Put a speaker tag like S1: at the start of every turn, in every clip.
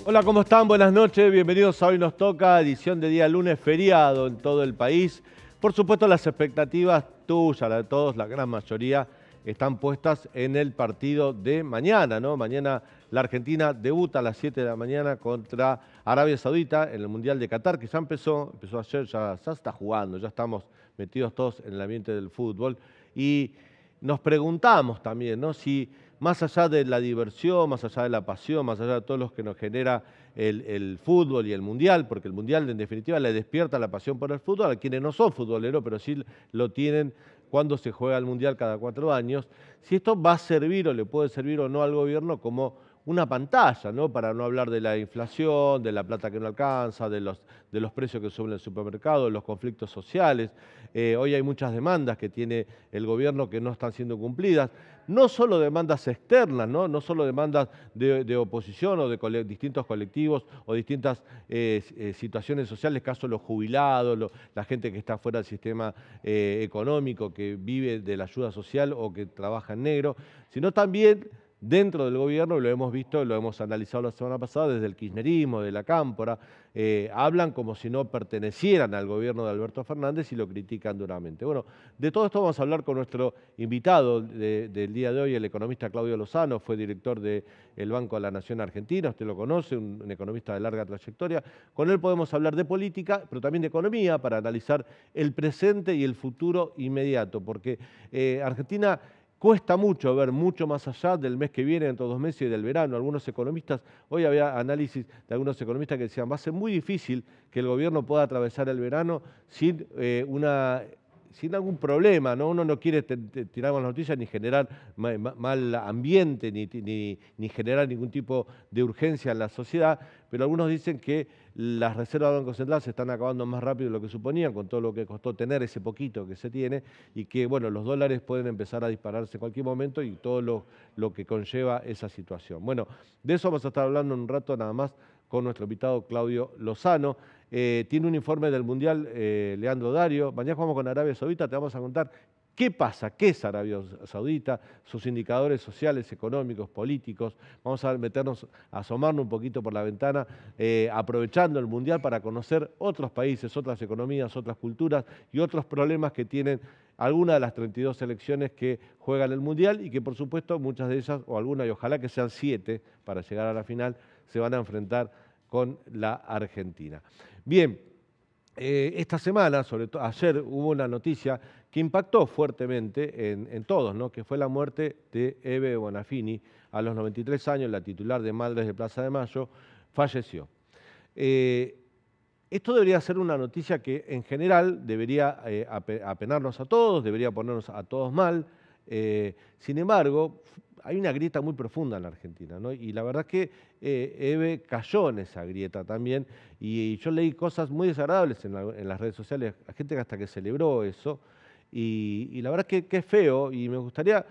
S1: Hola, ¿cómo están? Buenas noches, bienvenidos a Hoy Nos Toca, edición de día lunes, feriado en todo el país. Por supuesto, las expectativas tuyas, la de todos, la gran mayoría, están puestas en el partido de mañana, ¿no? Mañana la Argentina debuta a las 7 de la mañana contra Arabia Saudita en el Mundial de Qatar, que ya empezó ayer, ya está jugando, ya estamos metidos todos en el ambiente del fútbol. Y nos preguntamos también, ¿no? Si más allá de la diversión, más allá de la pasión, más allá de todo lo que nos genera el fútbol y el mundial, porque el mundial en definitiva le despierta la pasión por el fútbol a quienes no son futboleros, pero sí lo tienen cuando se juega el mundial cada 4 años, si esto va a servir o le puede servir o no al gobierno como una pantalla, ¿no? Para no hablar de la inflación, de la plata que no alcanza, de los precios que suben en el supermercado, de los conflictos sociales. Hoy hay muchas demandas que tiene el gobierno que no están siendo cumplidas. No solo demandas externas, no solo demandas de oposición o de distintos colectivos o distintas situaciones sociales, caso los jubilados, la gente que está fuera del sistema económico, que vive de la ayuda social o que trabaja en negro, sino también dentro del gobierno, lo hemos visto, lo hemos analizado la semana pasada, desde el kirchnerismo, de la Cámpora, hablan como si no pertenecieran al gobierno de Alberto Fernández y lo critican duramente. Bueno, de todo esto vamos a hablar con nuestro invitado del día de hoy, el economista Claudio Lozano, fue director del Banco de la Nación Argentina, usted lo conoce, un economista de larga trayectoria. Con él podemos hablar de política, pero también de economía, para analizar el presente y el futuro inmediato, porque Argentina cuesta mucho ver mucho más allá del mes que viene, dentro de 2 meses y del verano. Algunos economistas, hoy había análisis de algunos economistas que decían, va a ser muy difícil que el gobierno pueda atravesar el verano sin algún problema, ¿no? Uno no quiere tirar malas noticias ni generar mal ambiente, ni generar ningún tipo de urgencia en la sociedad, pero algunos dicen que las reservas del Banco Central se están acabando más rápido de lo que suponían, con todo lo que costó tener ese poquito que se tiene, y que bueno, los dólares pueden empezar a dispararse en cualquier momento y todo lo que conlleva esa situación. Bueno, de eso vamos a estar hablando en un rato nada más con nuestro invitado Claudio Lozano. Tiene un informe del Mundial, Leandro Dario. Mañana jugamos con Arabia Saudita, te vamos a contar qué pasa, qué es Arabia Saudita, sus indicadores sociales, económicos, políticos. Vamos a meternos, a asomarnos un poquito por la ventana, aprovechando el Mundial para conocer otros países, otras economías, otras culturas y otros problemas que tienen algunas de las 32 selecciones que juegan el Mundial y que por supuesto muchas de ellas, o algunas, y ojalá que sean 7 para llegar a la final, se van a enfrentar con la Argentina. Bien, esta semana, sobre todo ayer, hubo una noticia que impactó fuertemente en todos, ¿no? Que fue la muerte de Ebe Bonafini, a los 93 años, la titular de Madres de Plaza de Mayo, falleció. Esto debería ser una noticia que en general debería apenarnos a todos, debería ponernos a todos mal. Sin embargo, hay una grieta muy profunda en la Argentina, ¿no? Y la verdad es que Ebe cayó en esa grieta también, y yo leí cosas muy desagradables en las redes sociales, la gente hasta que celebró eso, y la verdad es que es feo, y me gustaría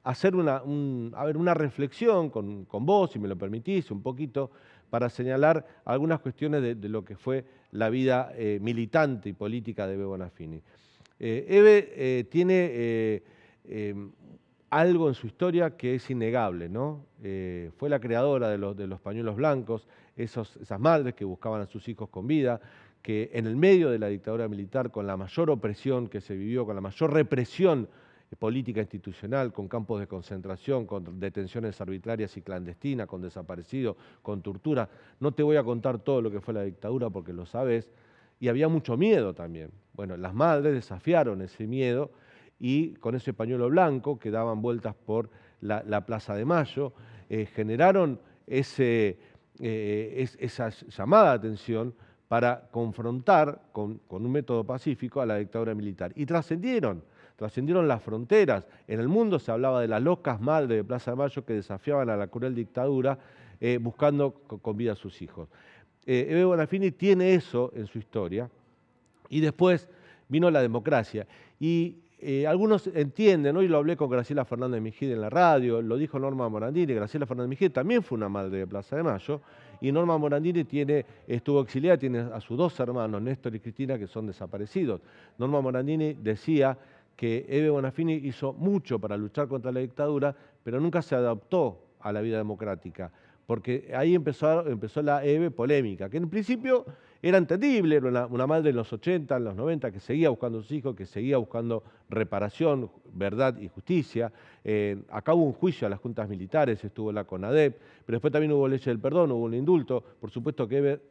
S1: hacer una reflexión con vos, si me lo permitís, un poquito, para señalar algunas cuestiones de lo que fue la vida militante y política de Ebe Bonafini. Ebe tiene algo en su historia que es innegable, ¿no? Fue la creadora de los pañuelos blancos, esas madres que buscaban a sus hijos con vida, que en el medio de la dictadura militar, con la mayor opresión que se vivió, con la mayor represión política institucional, con campos de concentración, con detenciones arbitrarias y clandestinas, con desaparecidos, con tortura. No te voy a contar todo lo que fue la dictadura porque lo sabes, y había mucho miedo también. Bueno, las madres desafiaron ese miedo y con ese pañuelo blanco que daban vueltas por la Plaza de Mayo, generaron esa llamada de atención para confrontar con un método pacífico a la dictadura militar. Y trascendieron las fronteras. En el mundo se hablaba de las locas madres de Plaza de Mayo que desafiaban a la cruel dictadura buscando con vida a sus hijos. Ebe Bonafini tiene eso en su historia, y después vino la democracia. Y algunos entienden, hoy lo hablé con Graciela Fernández Mejide en la radio, lo dijo Norma Morandini. Graciela Fernández Mejide también fue una madre de Plaza de Mayo, y Norma Morandini estuvo exiliada, tiene a sus 2 hermanos, Néstor y Cristina, que son desaparecidos. Norma Morandini decía que Ebe Bonafini hizo mucho para luchar contra la dictadura, pero nunca se adaptó a la vida democrática, porque ahí empezó la EVE polémica, que en principio era entendible, era una madre en los 80, en los 90, que seguía buscando a sus hijos, que seguía buscando reparación, verdad y justicia. Acá hubo un juicio a las juntas militares, estuvo la CONADEP, pero después también hubo ley del perdón, hubo un indulto. Por supuesto que EVE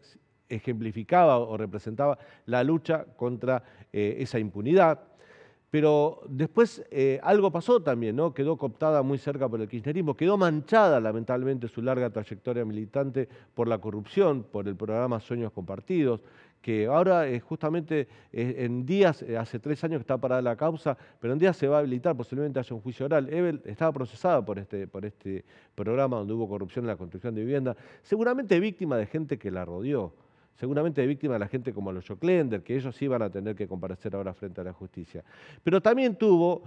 S1: ejemplificaba o representaba la lucha contra esa impunidad. Pero después algo pasó también, ¿no? Quedó cooptada muy cerca por el kirchnerismo, quedó manchada lamentablemente su larga trayectoria militante por la corrupción, por el programa Sueños Compartidos, que ahora justamente en días, hace 3 años que está parada la causa, pero en días se va a habilitar, posiblemente haya un juicio oral. EVE estaba procesada por este programa donde hubo corrupción en la construcción de vivienda, seguramente víctima de gente que la rodeó. Seguramente de víctima de la gente como los Joclender, que ellos sí van a tener que comparecer ahora frente a la justicia. Pero también tuvo,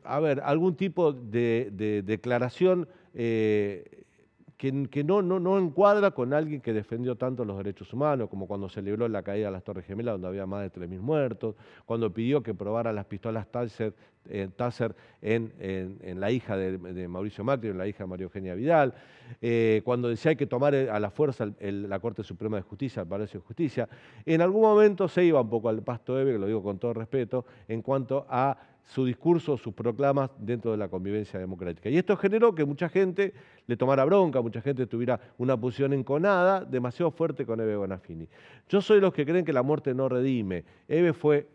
S1: algún tipo de declaración que no encuadra con alguien que defendió tanto los derechos humanos, como cuando celebró la caída de las Torres Gemelas, donde había más de 3.000 muertos, cuando pidió que probaran las pistolas Taser en la hija de Mauricio Macri, en la hija de María Eugenia Vidal, cuando decía hay que tomar a la fuerza la Corte Suprema de Justicia, el Palacio de Justicia. En algún momento se iba un poco al pasto EVE, que lo digo con todo respeto, en cuanto a su discurso, sus proclamas dentro de la convivencia democrática. Y esto generó que mucha gente le tomara bronca, mucha gente tuviera una posición enconada demasiado fuerte con EVE Bonafini. Yo soy de los que creen que la muerte no redime. EVE fue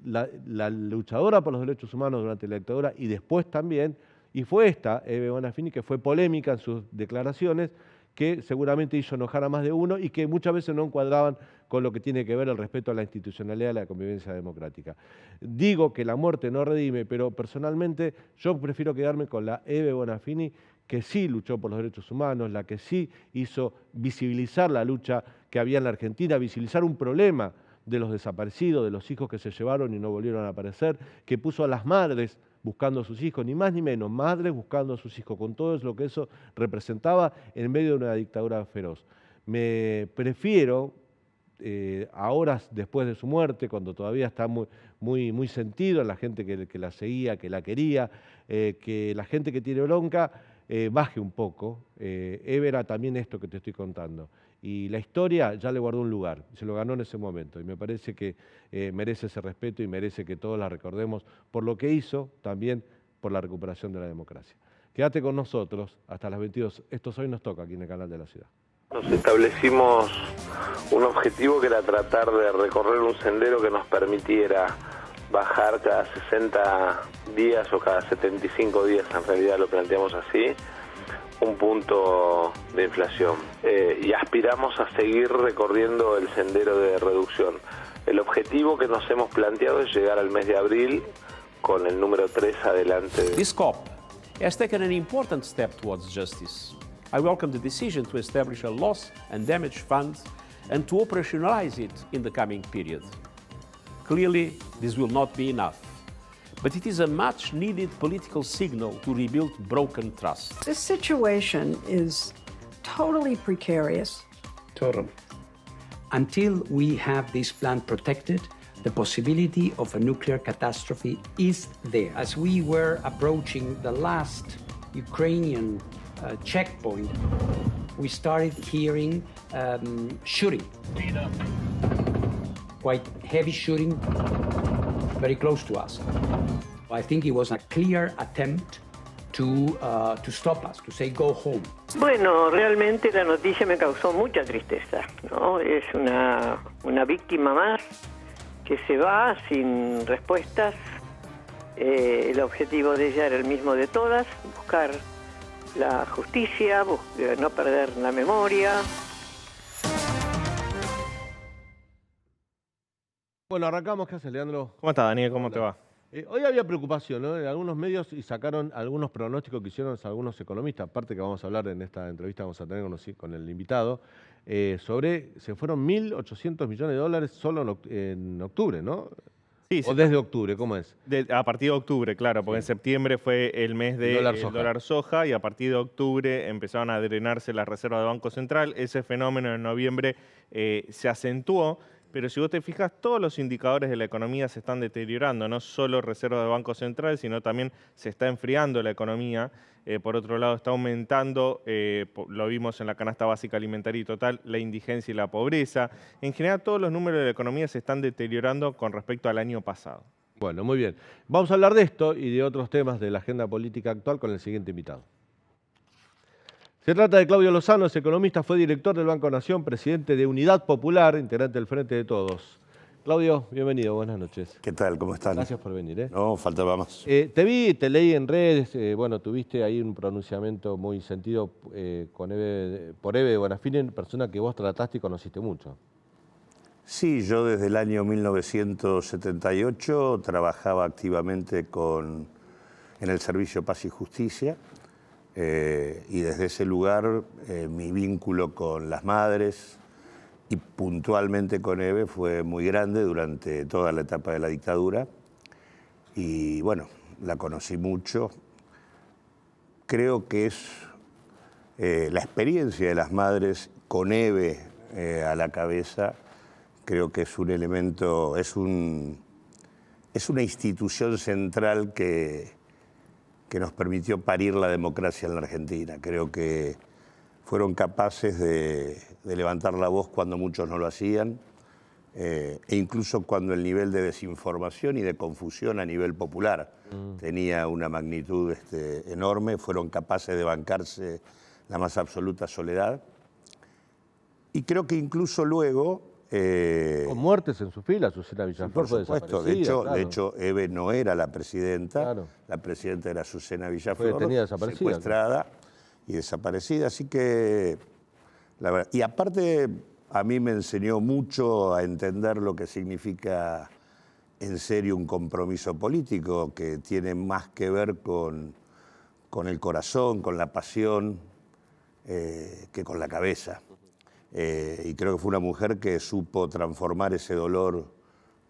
S1: la luchadora por los derechos humanos durante la dictadura y después también, y fue esta, EVE Bonafini, que fue polémica en sus declaraciones, que seguramente hizo enojar a más de uno y que muchas veces no encuadraban con lo que tiene que ver el respeto a la institucionalidad y a la convivencia democrática. Digo que la muerte no redime, pero personalmente yo prefiero quedarme con la EVE Bonafini, que sí luchó por los derechos humanos, la que sí hizo visibilizar la lucha que había en la Argentina, visibilizar un problema de los desaparecidos, de los hijos que se llevaron y no volvieron a aparecer, que puso a las madres buscando a sus hijos, ni más ni menos, madres buscando a sus hijos, con todo lo que eso representaba en medio de una dictadura feroz. Me prefiero, a horas después de su muerte, cuando todavía está muy sentido en la gente que la seguía, que la quería, que la gente que tiene bronca baje un poco. EVE era también esto que te estoy contando. Y la historia ya le guardó un lugar, se lo ganó en ese momento. Y me parece que merece ese respeto y merece que todos la recordemos por lo que hizo, también por la recuperación de la democracia. Quédate con nosotros hasta las 22. Esto Hoy Nos Toca aquí en el canal de la ciudad.
S2: Nos establecimos un objetivo que era tratar de recorrer un sendero que nos permitiera bajar cada 60 días o cada 75 días, en realidad lo planteamos así, un punto de inflación. Y aspiramos a seguir recorriendo el sendero de reducción. El objetivo que nos hemos planteado es llegar al mes de abril con el número 3 adelante.
S3: This COP has taken an important step towards justice. I welcome the decision to establish a loss and damage fund and to operationalize it in the coming period. Clearly, this will not be enough, but it is a much-needed political signal to rebuild broken trust.
S4: This situation is totally precarious.
S5: Totally. Until we have this plant protected, the possibility of a nuclear catastrophe is there. As we were approaching the last Ukrainian checkpoint, we started hearing shooting. Quite heavy shooting, very close to us. I think it was a clear attempt to stop us, to say go home.
S6: Bueno, realmente la noticia me causó mucha tristeza, ¿no? Es una víctima más que se va sin respuestas. El objetivo de ella era el mismo de todas, buscar la justicia, no perder la memoria.
S1: Bueno, arrancamos. ¿Qué haces, Leandro?
S7: ¿Cómo estás, Daniel? ¿Cómo te va?
S1: Hoy había preocupación, ¿no?, en algunos medios y sacaron algunos pronósticos que hicieron algunos economistas, aparte que vamos a hablar en esta entrevista, vamos a tener con el invitado, se fueron 1.800 millones de dólares solo en octubre, ¿no?
S7: Sí,
S1: ¿O desde octubre? ¿Cómo es?
S7: A partir de octubre, claro, porque en septiembre fue el mes del dólar soja y a partir de octubre empezaron a drenarse las reservas del Banco Central. Ese fenómeno en noviembre se acentuó, pero si vos te fijas, todos los indicadores de la economía se están deteriorando, no solo reserva de Banco Central, sino también se está enfriando la economía. Por otro lado, está aumentando, lo vimos en la canasta básica alimentaria y total, la indigencia y la pobreza. En general, todos los números de la economía se están deteriorando con respecto al año pasado.
S1: Bueno, muy bien. Vamos a hablar de esto y de otros temas de la agenda política actual con el siguiente invitado. Se trata de Claudio Lozano, es economista, fue director del Banco Nación, presidente de Unidad Popular, integrante del Frente de Todos. Claudio, bienvenido, buenas noches.
S8: ¿Qué tal? ¿Cómo están?
S1: Gracias por venir.
S8: No, faltaba más.
S1: Te vi, te leí en redes, bueno, tuviste ahí un pronunciamiento muy sentido por Eve Bonafini, persona que vos trataste y conociste mucho.
S8: Sí, yo desde el año 1978 trabajaba activamente en el Servicio Paz y Justicia. Y desde ese lugar mi vínculo con las madres y puntualmente con Eve fue muy grande durante toda la etapa de la dictadura. Y bueno, la conocí mucho. Creo que es la experiencia de las madres con Eve a la cabeza, creo que es un elemento, es una institución central que nos permitió parir la democracia en la Argentina. Creo que fueron capaces de levantar la voz cuando muchos no lo hacían, e incluso cuando el nivel de desinformación y de confusión a nivel popular tenía una magnitud enorme, fueron capaces de bancarse la más absoluta soledad. Y creo que incluso luego...
S1: con muertes en sus filas, Susana Villaflor fue desaparecida.
S8: De hecho, Eve no era la presidenta, la presidenta era Susana Villaflor,
S1: fue detenida, desaparecida,
S8: secuestrada y desaparecida. Así que, la verdad, y aparte a mí me enseñó mucho a entender lo que significa en serio un compromiso político, que tiene más que ver con el corazón, con la pasión, que con la cabeza. Y creo que fue una mujer que supo transformar ese dolor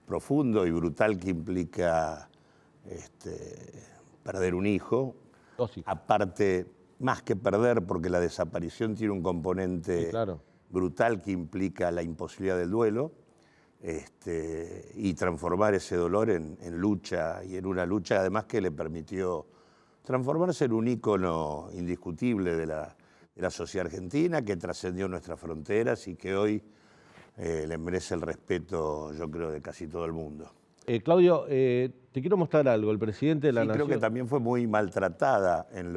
S8: profundo y brutal que implica perder un hijo. Aparte, más que perder, porque la desaparición tiene un componente brutal que implica la imposibilidad del duelo, y transformar ese dolor en lucha, y en una lucha además que le permitió transformarse en un ícono indiscutible de la sociedad argentina, que trascendió nuestras fronteras y que hoy le merece el respeto, yo creo, de casi todo el mundo.
S1: Claudio, te quiero mostrar algo. El presidente de la Nación...
S8: Creo que también fue muy maltratada en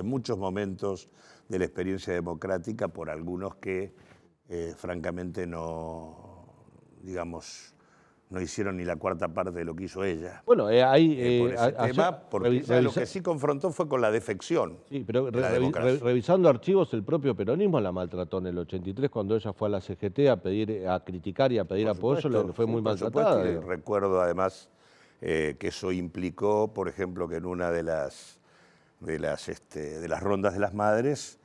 S8: muchos momentos de la experiencia democrática por algunos que, francamente, no hicieron ni la cuarta parte de lo que hizo ella.
S1: Bueno,
S8: por ese tema, porque lo que sí confrontó fue con la defección.
S1: Sí, pero revisando archivos, el propio peronismo la maltrató en el 83 cuando ella fue a la CGT a criticar y a pedir apoyo, le fue muy maltratada.
S8: Y recuerdo además que eso implicó, por ejemplo, que en una de las rondas de las madres,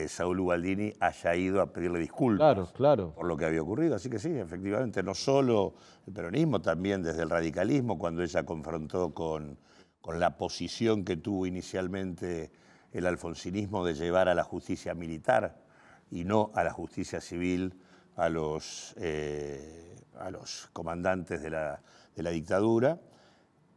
S8: Saúl Ubaldini haya ido a pedirle disculpas por lo que había ocurrido. Así que sí, efectivamente, no solo el peronismo, también desde el radicalismo, cuando ella confrontó con la posición que tuvo inicialmente el alfonsinismo de llevar a la justicia militar y no a la justicia civil a los comandantes de la dictadura.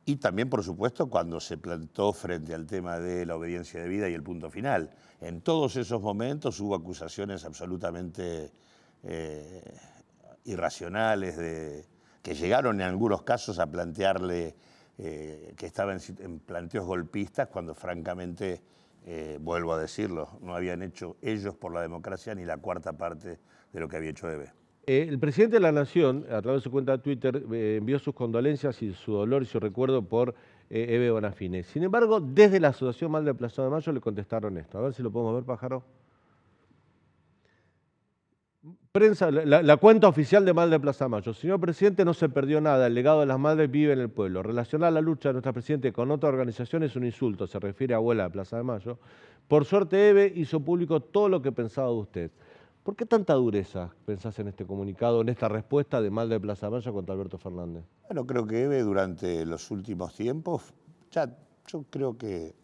S8: Y también, por supuesto, cuando se plantó frente al tema de la obediencia debida y el punto final. En todos esos momentos hubo acusaciones absolutamente irracionales que llegaron en algunos casos a plantearle que estaba en planteos golpistas cuando francamente, vuelvo a decirlo, no habían hecho ellos por la democracia ni la cuarta parte de lo que había hecho Eve.
S1: El presidente de la Nación, a través de su cuenta de Twitter, envió sus condolencias y su dolor y su recuerdo por Eve Bonafini. Sin embargo, desde la Asociación Mal de Plaza de Mayo le contestaron esto. A ver si lo podemos ver, Pájaro. Prensa, la cuenta oficial de Mal de Plaza de Mayo. Señor presidente, no se perdió nada. El legado de las madres vive en el pueblo. Relacionar la lucha de nuestra presidente con otra organización es un insulto. Se refiere a abuela de Plaza de Mayo. Por suerte, Eve hizo público todo lo que pensaba de usted. ¿Por qué tanta dureza pensás en este comunicado, en esta respuesta de Mal de Plaza de Mayo contra Alberto Fernández?
S8: Bueno, creo que Eve durante los últimos tiempos, yo creo que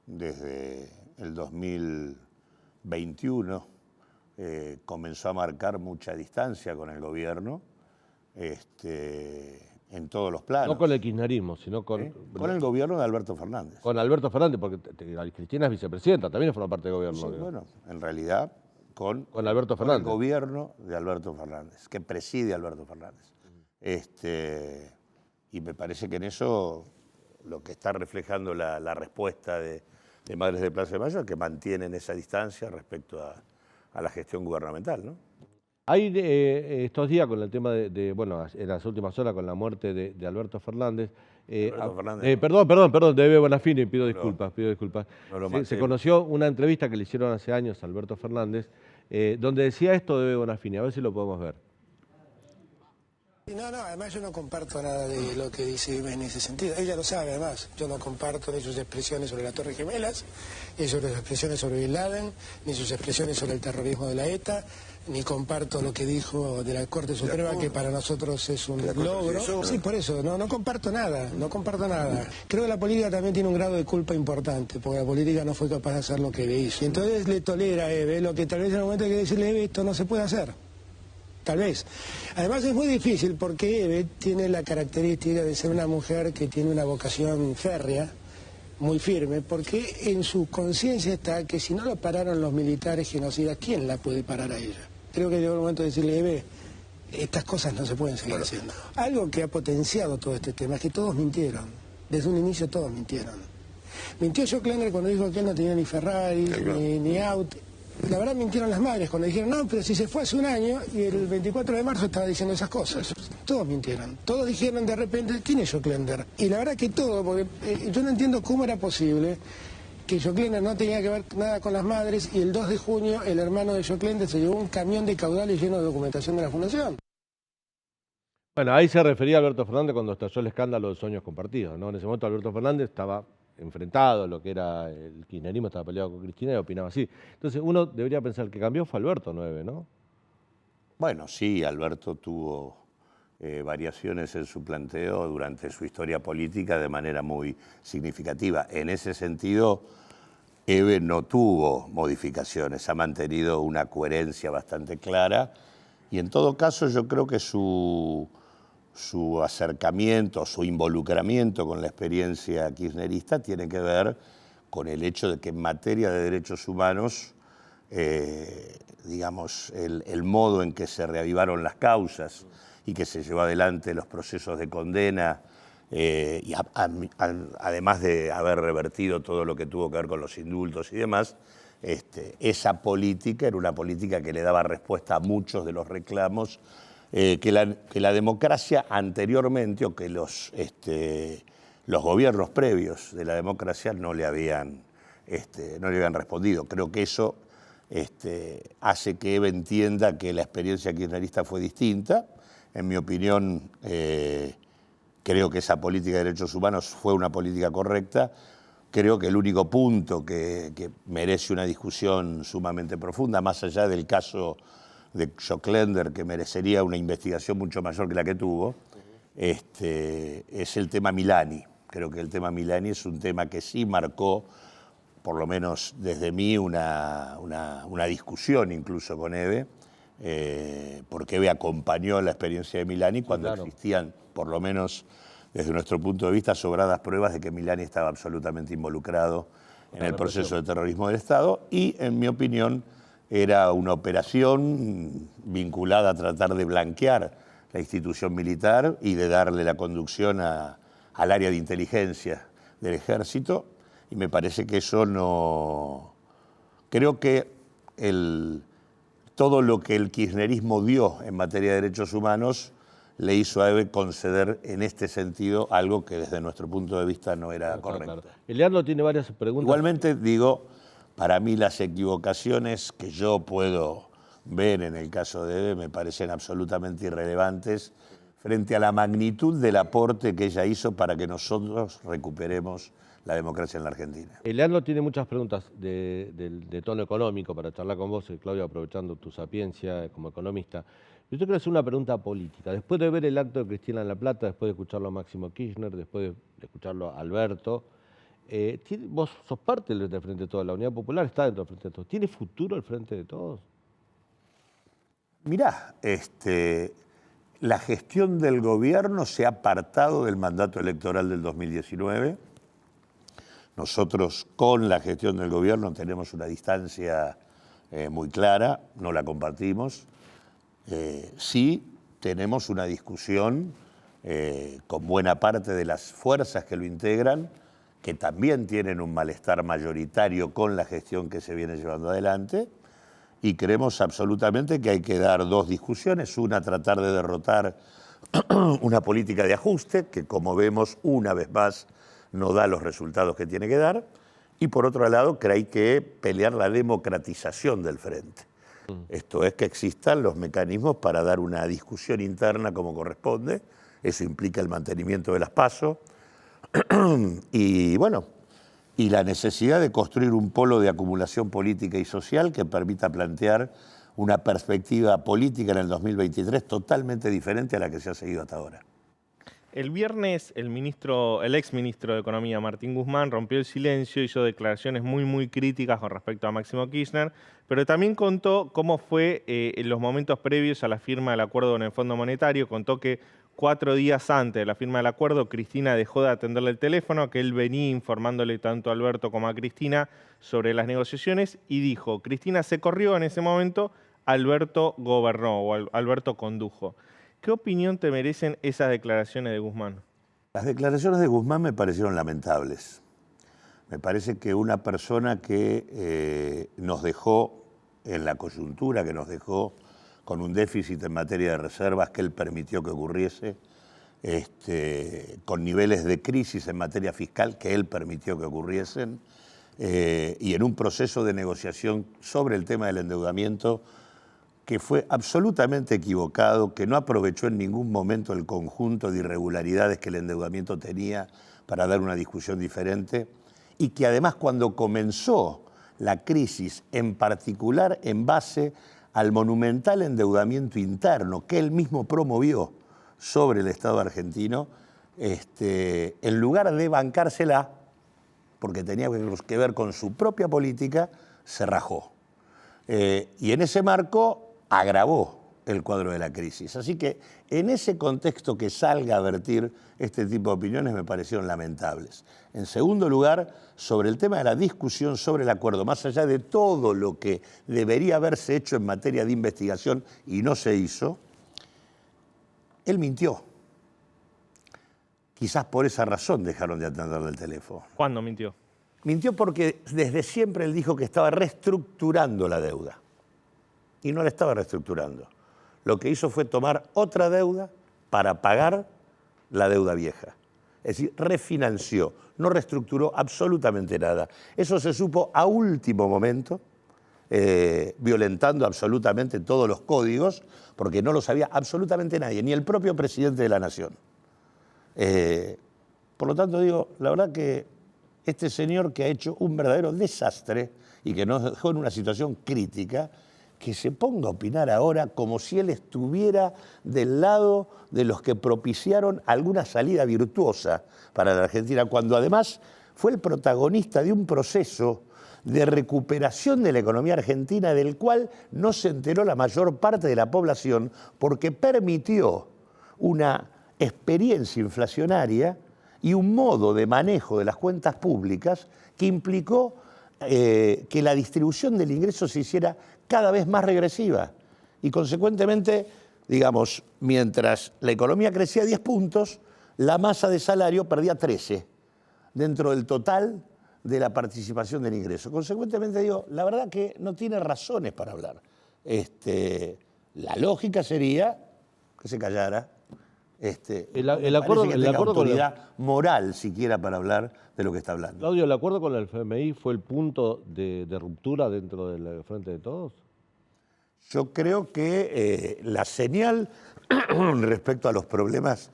S8: desde el 2021 comenzó a marcar mucha distancia con el gobierno en todos los planos.
S1: No con el kirchnerismo, sino con
S8: el gobierno de Alberto Fernández.
S1: Con Alberto Fernández, porque Cristina es vicepresidenta, también forma parte del gobierno.
S8: Sí, bueno, en realidad con
S1: Alberto Fernández.
S8: Con el gobierno de Alberto Fernández, que preside Alberto Fernández. Y me parece que en eso lo que está reflejando la respuesta de Madres de Plaza de Mayo es que mantienen esa distancia respecto a la gestión gubernamental, ¿no?
S1: Hay estos días con el tema bueno, en las últimas horas con la muerte de Alberto Fernández. Perdón, de Eve Bonafini, pido disculpas. Se conoció una entrevista que le hicieron hace años a Alberto Fernández, donde decía esto de Eve Bonafini, a ver si lo podemos ver.
S9: No, además yo no comparto nada de lo que dice Eve en ese sentido. Ella lo sabe, además. Yo no comparto ni sus expresiones sobre la Torre Gemelas, ni sus expresiones sobre Bin Laden, ni sus expresiones sobre el terrorismo de la ETA, ni comparto lo que dijo de la Corte Suprema, que para nosotros es un logro. Sí, por eso, no comparto nada. Creo que la política también tiene un grado de culpa importante, porque la política no fue capaz de hacer lo que Eve hizo. Y entonces le tolera a Eve lo que tal vez en el momento hay que decirle a Eve, esto no se puede hacer. Tal vez. Además es muy difícil porque Eve tiene la característica de ser una mujer que tiene una vocación férrea, muy firme, porque en su conciencia está que si no lo pararon los militares genocidas, ¿quién la puede parar a ella? Creo que llegó el momento de decirle, Eve, estas cosas no se pueden seguir haciendo. Algo que ha potenciado todo este tema es que todos mintieron. Desde un inicio todos mintieron. Mintió Joe Kleiner cuando dijo que él no tenía ni Ferrari, ni auto. La verdad mintieron las madres cuando dijeron, no, pero si se fue hace un año y el 24 de marzo estaba diciendo esas cosas. Todos mintieron. Todos dijeron de repente, ¿quién es Joe Kleiner? Y la verdad que todo, porque yo no entiendo cómo era posible que Joe Kleiner no tenía que ver nada con las madres y el 2 de junio el hermano de Joe Kleiner se llevó un camión de caudales lleno de documentación de la fundación.
S1: Bueno, ahí se refería a Alberto Fernández cuando estalló el escándalo de Sueños Compartidos, ¿no? En ese momento Alberto Fernández estaba enfrentado a lo que era el kirchnerismo, estaba peleado con Cristina y opinaba así. Entonces uno debería pensar que cambió fue Alberto 9, ¿no?
S8: Bueno, sí, Alberto tuvo variaciones en su planteo durante su historia política de manera muy significativa. En ese sentido, Eve no tuvo modificaciones, ha mantenido una coherencia bastante clara y en todo caso yo creo que su acercamiento, su involucramiento con la experiencia kirchnerista tiene que ver con el hecho de que en materia de derechos humanos, digamos, el modo en que se reavivaron las causas y que se llevó adelante los procesos de condena, y además de haber revertido todo lo que tuvo que ver con los indultos y demás, esa política era una política que le daba respuesta a muchos de los reclamos que la democracia anteriormente o que los gobiernos previos de la democracia no le habían respondido. Creo que eso hace que Eve entienda que la experiencia kirchnerista fue distinta. En mi opinión, creo que esa política de derechos humanos fue una política correcta. Creo que el único punto que merece una discusión sumamente profunda, más allá del caso de Joe Kleiner, que merecería una investigación mucho mayor que la que tuvo, es el tema Milani. Creo que el tema Milani es un tema que sí marcó, por lo menos desde mí, una discusión incluso con Eve, porque Eve acompañó la experiencia de Milani cuando existían, por lo menos desde nuestro punto de vista, sobradas pruebas de que Milani estaba absolutamente involucrado en el proceso de terrorismo del Estado y, en mi opinión, era una operación vinculada a tratar de blanquear la institución militar y de darle la conducción al área de inteligencia del Ejército, y me parece que eso no... Creo que todo lo que el kirchnerismo dio en materia de derechos humanos le hizo a Eve conceder en este sentido algo que desde nuestro punto de vista no era correcto.
S1: Leandro tiene varias preguntas.
S8: Igualmente digo, para mí las equivocaciones que yo puedo ver en el caso de Eve me parecen absolutamente irrelevantes frente a la magnitud del aporte que ella hizo para que nosotros recuperemos la democracia en la Argentina.
S1: Leandro tiene muchas preguntas de tono económico para charlar con vos, Claudio, aprovechando tu sapiencia como economista. Yo te quiero hacer una pregunta política. Después de ver el acto de Cristina en La Plata, después de escucharlo a Máximo Kirchner, después de escucharlo a Alberto, vos sos parte del Frente de Todos, la Unidad Popular está dentro del Frente de Todos. ¿Tiene futuro el Frente de Todos?
S8: Mirá, la gestión del gobierno se ha apartado del mandato electoral del 2019. Nosotros con la gestión del gobierno tenemos una distancia muy clara, no la compartimos. Sí tenemos una discusión con buena parte de las fuerzas que lo integran, que también tienen un malestar mayoritario con la gestión que se viene llevando adelante, y creemos absolutamente que hay que dar dos discusiones. Una, tratar de derrotar una política de ajuste, que como vemos una vez más no da los resultados que tiene que dar, y por otro lado que hay que pelear la democratización del frente. Esto es que existan los mecanismos para dar una discusión interna como corresponde. Eso implica el mantenimiento de las PASO y bueno, y la necesidad de construir un polo de acumulación política y social que permita plantear una perspectiva política en el 2023 totalmente diferente a la que se ha seguido hasta ahora.
S7: El viernes el ex ministro de Economía, Martín Guzmán, rompió el silencio, hizo declaraciones muy críticas con respecto a Máximo Kirchner, pero también contó cómo fue en los momentos previos a la firma del acuerdo con el Fondo Monetario. Contó que 4 días antes de la firma del acuerdo, Cristina dejó de atenderle el teléfono, que él venía informándole tanto a Alberto como a Cristina sobre las negociaciones, y dijo: Cristina se corrió en ese momento, Alberto gobernó o Alberto condujo. ¿Qué opinión te merecen esas declaraciones de Guzmán?
S8: Las declaraciones de Guzmán me parecieron lamentables. Me parece que una persona que nos dejó en la coyuntura, que nos dejó con un déficit en materia de reservas que él permitió que ocurriese, con niveles de crisis en materia fiscal que él permitió que ocurriesen, y en un proceso de negociación sobre el tema del endeudamiento que fue absolutamente equivocado, que no aprovechó en ningún momento el conjunto de irregularidades que el endeudamiento tenía para dar una discusión diferente, y que además cuando comenzó la crisis, en particular en base al monumental endeudamiento interno que él mismo promovió sobre el Estado argentino, en lugar de bancársela, porque tenía que ver con su propia política, se rajó. Y en ese marco agravó el cuadro de la crisis. Así que en ese contexto que salga a vertir este tipo de opiniones me parecieron lamentables. En segundo lugar, sobre el tema de la discusión sobre el acuerdo, más allá de todo lo que debería haberse hecho en materia de investigación y no se hizo, él mintió. Quizás por esa razón dejaron de atenderle el teléfono.
S7: ¿Cuándo mintió?
S8: Mintió porque desde siempre él dijo que estaba reestructurando la deuda. Y no la estaba reestructurando. Lo que hizo fue tomar otra deuda para pagar la deuda vieja. Es decir, refinanció, no reestructuró absolutamente nada. Eso se supo a último momento, violentando absolutamente todos los códigos, porque no lo sabía absolutamente nadie, ni el propio presidente de la Nación. Por lo tanto, digo, la verdad que este señor que ha hecho un verdadero desastre y que nos dejó en una situación crítica, que se ponga a opinar ahora como si él estuviera del lado de los que propiciaron alguna salida virtuosa para la Argentina, cuando además fue el protagonista de un proceso de recuperación de la economía argentina del cual no se enteró la mayor parte de la población, porque permitió una experiencia inflacionaria y un modo de manejo de las cuentas públicas que implicó que la distribución del ingreso se hiciera cada vez más regresiva. Y consecuentemente, digamos, mientras la economía crecía 10 puntos, la masa de salario perdía 13 dentro del total de la participación del ingreso. Consecuentemente, digo, la verdad que no tiene razones para hablar. La lógica sería que se callara.
S1: El acuerdo
S8: que tenga autoridad moral siquiera para hablar de lo que está hablando.
S1: Claudio, ¿el acuerdo con el FMI fue el punto de ruptura dentro del Frente de Todos?
S8: Yo creo que la señal respecto a los problemas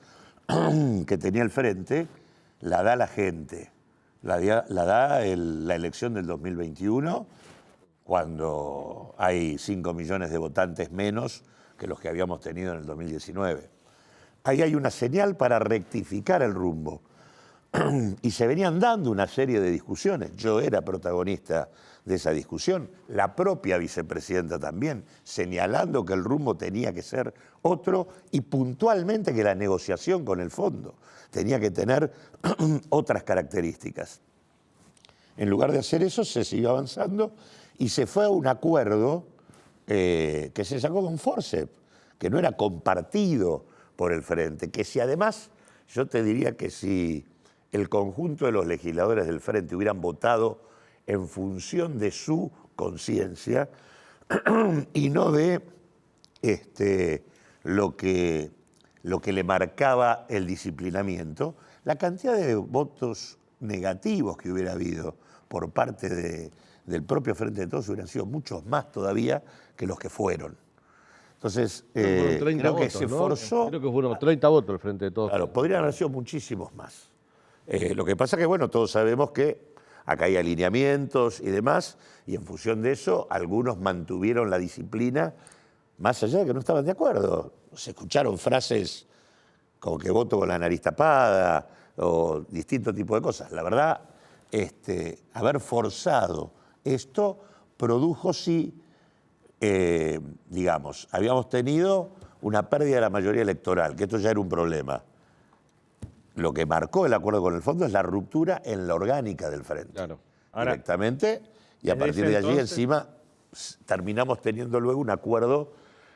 S8: que tenía el Frente la da la gente, la da la elección del 2021, cuando hay 5 millones de votantes menos que los que habíamos tenido en el 2019. Ahí hay una señal para rectificar el rumbo. Y se venían dando una serie de discusiones. Yo era protagonista de esa discusión. La propia vicepresidenta también, señalando que el rumbo tenía que ser otro y puntualmente que la negociación con el fondo tenía que tener otras características. En lugar de hacer eso, se siguió avanzando y se fue a un acuerdo que se sacó con forceps, que no era compartido por el Frente, que si además, yo te diría que si el conjunto de los legisladores del Frente hubieran votado en función de su conciencia y no de lo que le marcaba el disciplinamiento, la cantidad de votos negativos que hubiera habido por parte del propio Frente de Todos hubieran sido muchos más todavía que los que fueron. Entonces, creo que se forzó...
S1: Creo que fueron 30 votos el Frente de Todos.
S8: Claro, podrían haber sido muchísimos más. Lo que pasa es que, bueno, todos sabemos que acá hay alineamientos y demás, y en función de eso, algunos mantuvieron la disciplina, más allá de que no estaban de acuerdo. Se escucharon frases como que voto con la nariz tapada, o distintos tipos de cosas. La verdad, haber forzado esto produjo, sí, digamos, habíamos tenido una pérdida de la mayoría electoral, que esto ya era un problema. Lo que marcó el acuerdo con el fondo es la ruptura en la orgánica del Frente.
S1: Claro.
S7: Ahora,
S8: directamente, y a partir de allí encima terminamos teniendo luego un acuerdo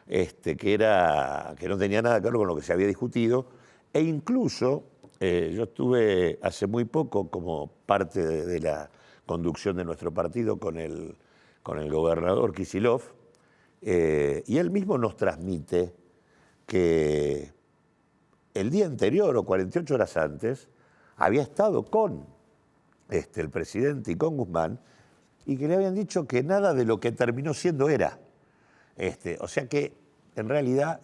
S8: que no tenía nada que ver con lo que se había discutido, e incluso yo estuve hace muy poco como parte de la conducción de nuestro partido con el gobernador Kicillof, y él mismo nos transmite que el día anterior o 48 horas antes había estado con el presidente y con Guzmán y que le habían dicho que nada de lo que terminó siendo era. O sea que en realidad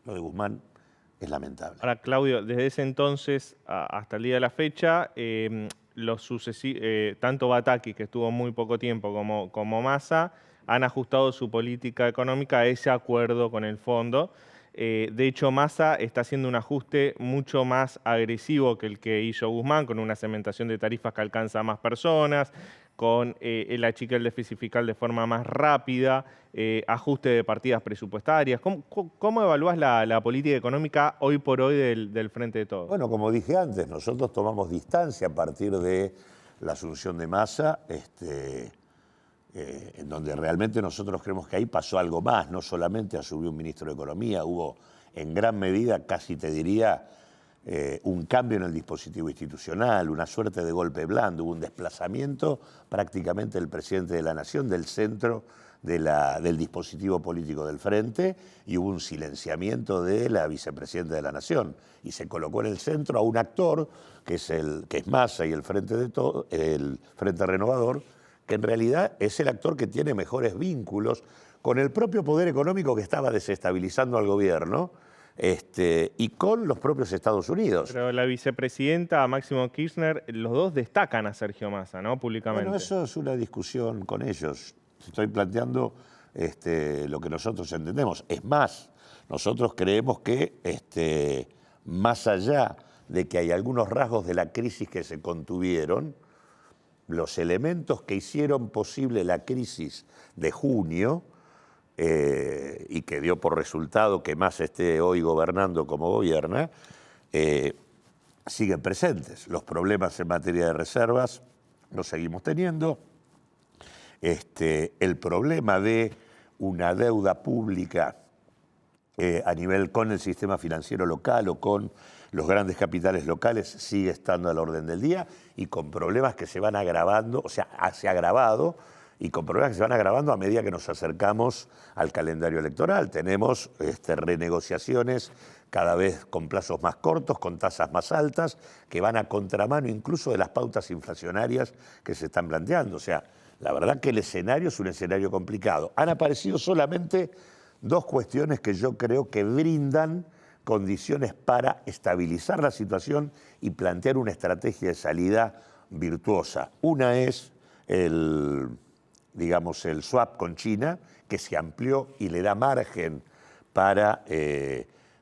S8: lo de Guzmán es lamentable.
S7: Ahora, Claudio, desde ese entonces hasta el día de la fecha, tanto Bataki, que estuvo muy poco tiempo, como Massa, han ajustado su política económica a ese acuerdo con el fondo. De hecho, Massa está haciendo un ajuste mucho más agresivo que el que hizo Guzmán, con una segmentación de tarifas que alcanza a más personas, con el achique del déficit fiscal de forma más rápida, ajuste de partidas presupuestarias. ¿Cómo evalúas la política económica hoy por hoy del Frente de Todos?
S8: Bueno, como dije antes, nosotros tomamos distancia a partir de la asunción de Massa, en donde realmente nosotros creemos que ahí pasó algo más, no solamente asumió un ministro de Economía, hubo en gran medida, casi te diría, un cambio en el dispositivo institucional, una suerte de golpe blando, hubo un desplazamiento prácticamente del presidente de la Nación del centro del dispositivo político del Frente y hubo un silenciamiento de la vicepresidenta de la Nación y se colocó en el centro a un actor que es Massa y el Frente Renovador, que en realidad es el actor que tiene mejores vínculos con el propio poder económico que estaba desestabilizando al gobierno y con los propios Estados Unidos.
S7: Pero la vicepresidenta Máximo Kirchner, los dos destacan a Sergio Massa, ¿no? Públicamente.
S8: Bueno, eso es una discusión con ellos. Estoy planteando lo que nosotros entendemos. Es más, nosotros creemos que más allá de que hay algunos rasgos de la crisis que se contuvieron, los elementos que hicieron posible la crisis de junio y que dio por resultado que Massa esté hoy gobernando como gobierna, siguen presentes. Los problemas en materia de reservas los seguimos teniendo. El problema de una deuda pública a nivel con el sistema financiero local o con los grandes capitales locales sigue estando al orden del día y con problemas que se van agravando, o sea, se ha agravado y con problemas que se van agravando a medida que nos acercamos al calendario electoral. Tenemos renegociaciones cada vez con plazos más cortos, con tasas más altas, que van a contramano incluso de las pautas inflacionarias que se están planteando. O sea, la verdad que el escenario es un escenario complicado. Han aparecido solamente dos cuestiones que yo creo que brindan condiciones para estabilizar la situación y plantear una estrategia de salida virtuosa. Una es el swap con China, que se amplió y le da margen para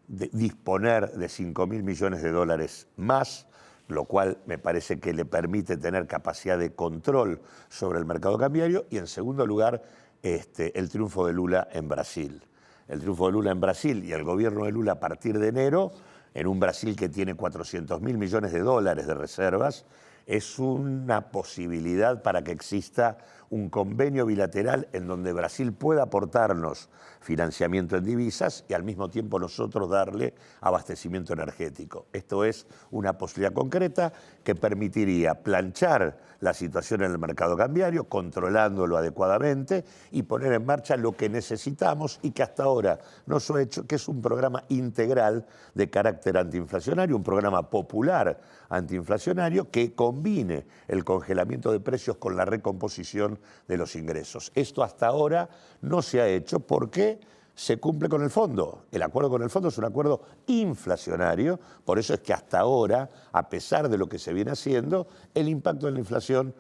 S8: disponer de $5.000 millones más lo cual me parece que le permite tener capacidad de control sobre el mercado cambiario, y en segundo lugar, el triunfo de Lula en Brasil. El triunfo de Lula en Brasil y el gobierno de Lula a partir de enero, en un Brasil que tiene 400.000 millones de dólares de reservas, es una posibilidad para que exista un convenio bilateral en donde Brasil pueda aportarnos financiamiento en divisas y al mismo tiempo nosotros darle abastecimiento energético. Esto es una posibilidad concreta que permitiría planchar la situación en el mercado cambiario, controlándolo adecuadamente y poner en marcha lo que necesitamos y que hasta ahora no se ha hecho, que es un programa integral de carácter antiinflacionario, un programa popular antiinflacionario que combine el congelamiento de precios con la recomposición de los ingresos. Esto hasta ahora no se ha hecho porque se cumple con el fondo. El acuerdo con el fondo es un acuerdo inflacionario, por eso es que hasta ahora, a pesar de lo que se viene haciendo, el impacto de la inflación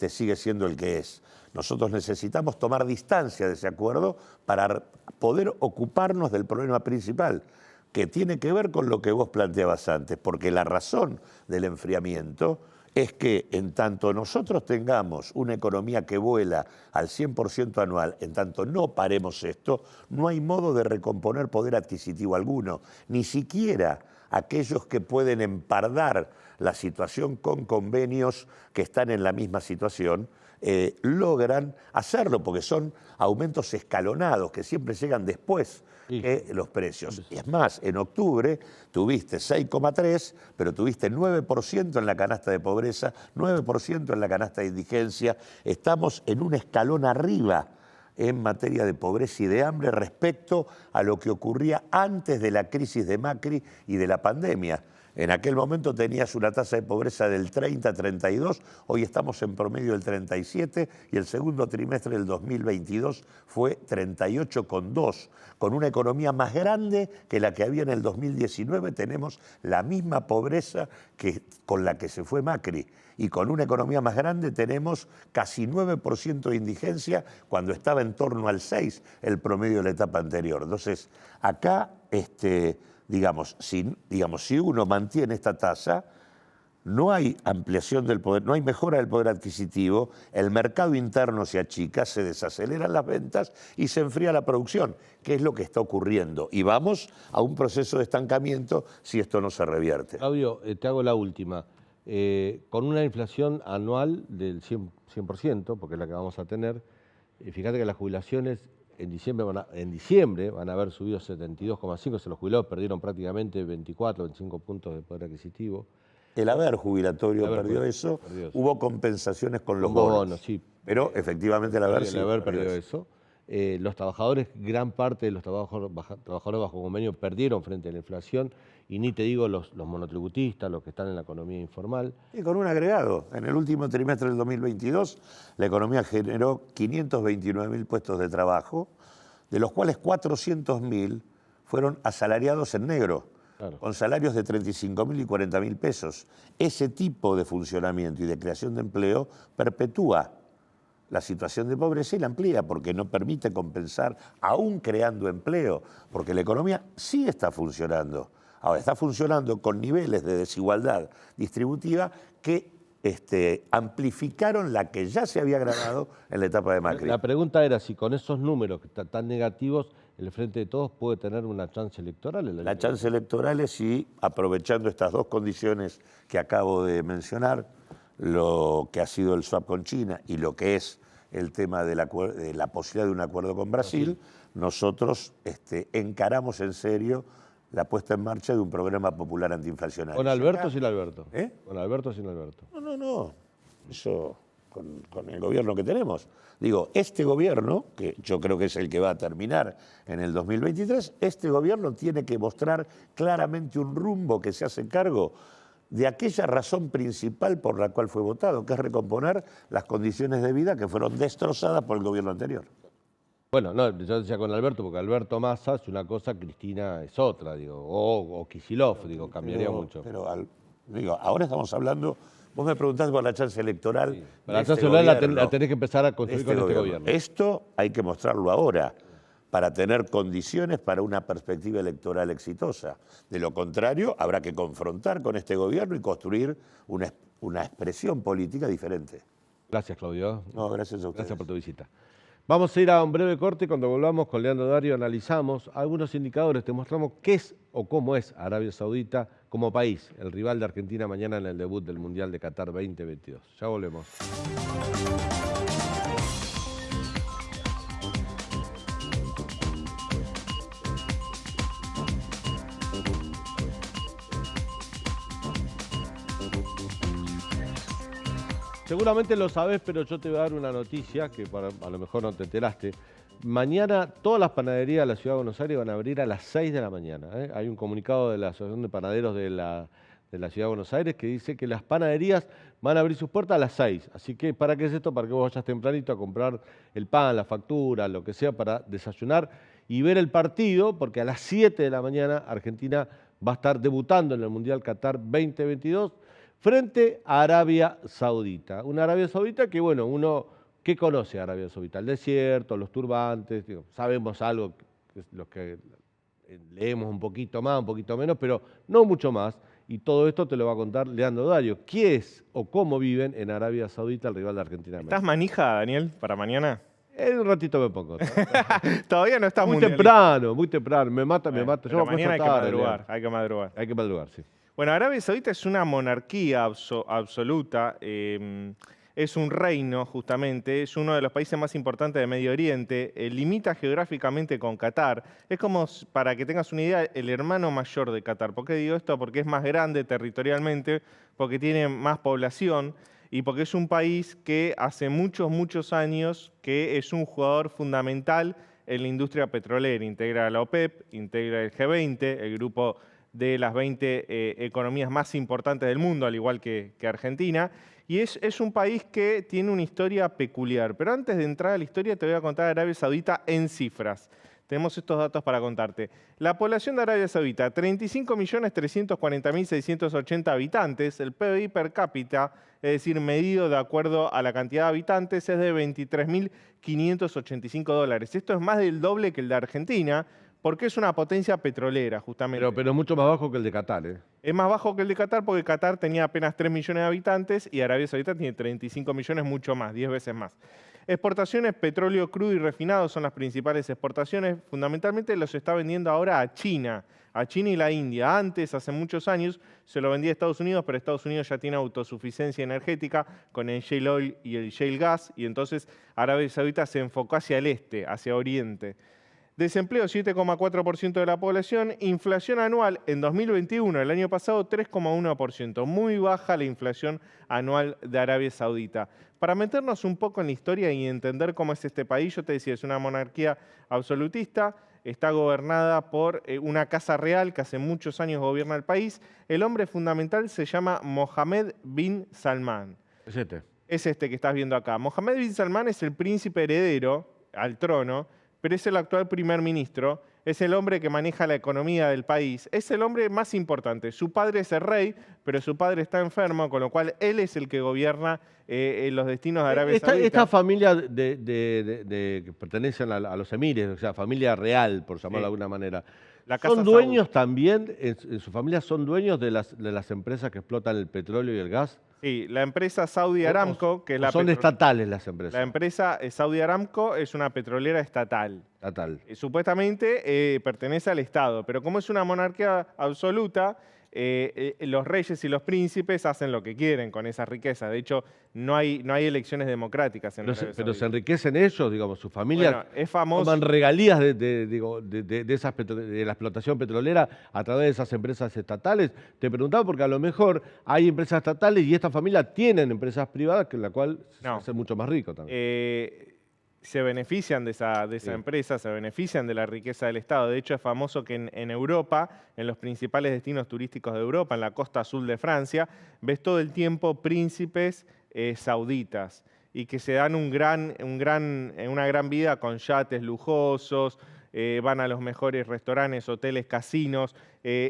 S8: sigue siendo el que es. Nosotros necesitamos tomar distancia de ese acuerdo para poder ocuparnos del problema principal, que tiene que ver con lo que vos planteabas antes, porque la razón del enfriamiento es que en tanto nosotros tengamos una economía que vuela al 100% anual, en tanto no paremos esto, no hay modo de recomponer poder adquisitivo alguno, ni siquiera aquellos que pueden empardar la situación con convenios que están en la misma situación, logran hacerlo, porque son aumentos escalonados que siempre llegan después que los precios. Y es más, en octubre tuviste 6,3, pero tuviste 9% en la canasta de pobreza, 9% en la canasta de indigencia. Estamos en un escalón arriba en materia de pobreza y de hambre respecto a lo que ocurría antes de la crisis de Macri y de la pandemia. En aquel momento tenías una tasa de pobreza del 30-32, hoy estamos en promedio del 37 y el segundo trimestre del 2022 fue 38,2. Con una economía más grande que la que había en el 2019 tenemos la misma pobreza que con la que se fue Macri. Y con una economía más grande tenemos casi 9% de indigencia cuando estaba en torno al 6% el promedio de la etapa anterior. Entonces, acá digamos, si uno mantiene esta tasa, no hay ampliación del poder, no hay mejora del poder adquisitivo, el mercado interno se achica, se desaceleran las ventas y se enfría la producción, que es lo que está ocurriendo. Y vamos a un proceso de estancamiento si esto no se revierte.
S1: Claudio, te hago la última. Con una inflación anual del 100%, porque es la que vamos a tener, fíjate que las jubilaciones en diciembre van a haber subido 72,5, se los jubilados perdieron prácticamente 24, 25 puntos de poder adquisitivo.
S8: El haber jubilatorio perdió eso, hubo compensaciones con los bonos,
S1: sí.
S8: Pero efectivamente el haber
S1: perdió eso. Los trabajadores, gran parte de los trabajadores bajo convenio perdieron frente a la inflación, y ni te digo los monotributistas, los que están en la economía informal.
S8: Y con un agregado, en el último trimestre del 2022, la economía generó 529.000 puestos de trabajo, de los cuales 400.000 fueron asalariados en negro, con salarios de 35.000 y 40.000 pesos. Ese tipo de funcionamiento y de creación de empleo perpetúa la situación de pobreza y la amplía, porque no permite compensar, aún creando empleo, porque la economía sí está funcionando. Ahora, está funcionando con niveles de desigualdad distributiva que amplificaron la que ya se había agravado en la etapa de Macri.
S1: La pregunta era si con esos números que están tan negativos, el Frente de Todos puede tener una chance electoral.
S8: La chance electoral es si, aprovechando estas dos condiciones que acabo de mencionar, lo que ha sido el swap con China y lo que es el tema de la posibilidad de un acuerdo con Brasil, nosotros encaramos en serio la puesta en marcha de un programa popular antiinflacionario.
S1: ¿Con Alberto o sin Alberto?
S8: ¿Eh?
S1: ¿Con Alberto o sin Alberto?
S8: No. Eso con el gobierno que tenemos. Digo, este gobierno, que yo creo que es el que va a terminar en el 2023, este gobierno tiene que mostrar claramente un rumbo que se hace cargo de aquella razón principal por la cual fue votado, que es recomponer las condiciones de vida que fueron destrozadas por el gobierno anterior.
S1: Bueno, no, yo decía con Alberto, porque Alberto Massa es una cosa, Cristina es otra, digo, o Kicillof, digo, cambiaría mucho.
S8: Pero ahora estamos hablando, vos me preguntás por la chance electoral.
S1: Sí. La chance electoral la tenés que empezar a construir con este gobierno.
S8: Esto hay que mostrarlo ahora. para tener condiciones para una perspectiva electoral exitosa. De lo contrario, habrá que confrontar con este gobierno y construir una expresión política diferente.
S1: Gracias, Claudio.
S8: No, gracias a ustedes.
S1: Gracias por tu visita. Vamos a ir a un breve corte y cuando volvamos con Leandro Dario analizamos algunos indicadores, te mostramos qué es o cómo es Arabia Saudita como país, el rival de Argentina mañana en el debut del Mundial de Qatar 2022. Ya volvemos. Seguramente lo sabés, pero yo te voy a dar una noticia que a lo mejor no te enteraste. Mañana todas las panaderías de la Ciudad de Buenos Aires van a abrir a las 6 de la mañana. Hay un comunicado de la Asociación de Panaderos de la Ciudad de Buenos Aires que dice que las panaderías van a abrir sus puertas a las 6. Así que, ¿para qué es esto? Para que vos vayas tempranito a comprar el pan, la factura, lo que sea, para desayunar y ver el partido, porque a las 7 de la mañana Argentina va a estar debutando en el Mundial Qatar 2022. Frente a Arabia Saudita. Una Arabia Saudita que, bueno, ¿qué conoce a Arabia Saudita? El desierto, los turbantes, sabemos algo, los que leemos un poquito más, un poquito menos, pero no mucho más. Y todo esto te lo va a contar Leandro Dario. ¿Qué es o cómo viven en Arabia Saudita el rival de Argentina?
S7: ¿Estás manija, Daniel, para mañana?
S1: En un ratito me pongo.
S7: Todavía no está
S1: muy temprano, muy temprano. Me mata.
S7: Yo mañana hay que madrugar,
S1: Hay que madrugar, sí.
S7: Bueno, Arabia Saudita es una monarquía absoluta, es un reino justamente, es uno de los países más importantes de Medio Oriente, limita geográficamente con Qatar. Es como, para que tengas una idea, el hermano mayor de Qatar. ¿Por qué digo esto? Porque es más grande territorialmente, porque tiene más población y porque es un país que hace muchos años que es un jugador fundamental en la industria petrolera. Integra la OPEP, integra el G20, el grupo de las 20 economías más importantes del mundo, al igual que Argentina, y es un país que tiene una historia peculiar. Pero antes de entrar a la historia te voy a contar Arabia Saudita en cifras. Tenemos estos datos para contarte. La población de Arabia Saudita, 35.340.680 habitantes. El PBI per cápita, es decir, medido de acuerdo a la cantidad de habitantes, es de $23.585. Esto es más del doble que el de Argentina, porque es una potencia petrolera, justamente.
S1: Pero es mucho más bajo que el de Qatar, ¿eh?
S7: Es más bajo que el de Qatar porque Qatar tenía apenas 3 millones de habitantes y Arabia Saudita tiene 35 millones, mucho más, 10 veces más. Exportaciones, petróleo crudo y refinado son las principales exportaciones. Fundamentalmente los está vendiendo ahora a China y la India. Antes, hace muchos años, se lo vendía a Estados Unidos, pero Estados Unidos ya tiene autosuficiencia energética con el shale oil y el shale gas, y entonces Arabia Saudita se enfocó hacia el este, hacia Oriente. Desempleo 7,4% de la población, inflación anual en 2021, el año pasado 3,1%, muy baja la inflación anual de Arabia Saudita. Para meternos un poco en la historia y entender cómo es este país, yo te decía, es una monarquía absolutista, está gobernada por una casa real que hace muchos años gobierna el país. El hombre fundamental se llama Mohammed bin Salman. Es este que estás viendo acá. Mohammed bin Salman es el príncipe heredero al trono, pero es el actual primer ministro, es el hombre que maneja la economía del país, es el hombre más importante. Su padre es el rey, pero su padre está enfermo, con lo cual él es el que gobierna los destinos de Arabia Saudita.
S1: Esta familia que pertenecen a los emires, o sea, familia real, por llamarlo de alguna manera, ¿son dueños también, en su familia son dueños de las empresas que explotan el petróleo y el gas?
S7: Sí, la empresa Saudi Aramco, que es la
S1: son estatales las empresas.
S7: La empresa Saudi Aramco es una petrolera estatal. Supuestamente pertenece al Estado, pero como es una monarquía absoluta, los reyes y los príncipes hacen lo que quieren con esa riqueza. De hecho, no hay elecciones democráticas en Arabia Saudita.
S1: Pero se enriquecen ellos, digamos, sus familias.
S7: Bueno, es famoso.
S1: Toman regalías de la explotación petrolera a través de esas empresas estatales. Te preguntaba porque a lo mejor hay empresas estatales y esta familia tienen empresas privadas, que la cual se hace mucho más rico también.
S7: Se benefician de esa empresa, se benefician de la riqueza del Estado. De hecho, es famoso que en Europa, en los principales destinos turísticos de Europa, en la costa azul de Francia, ves todo el tiempo príncipes sauditas y que se dan una gran vida con yates lujosos, van a los mejores restaurantes, hoteles, casinos,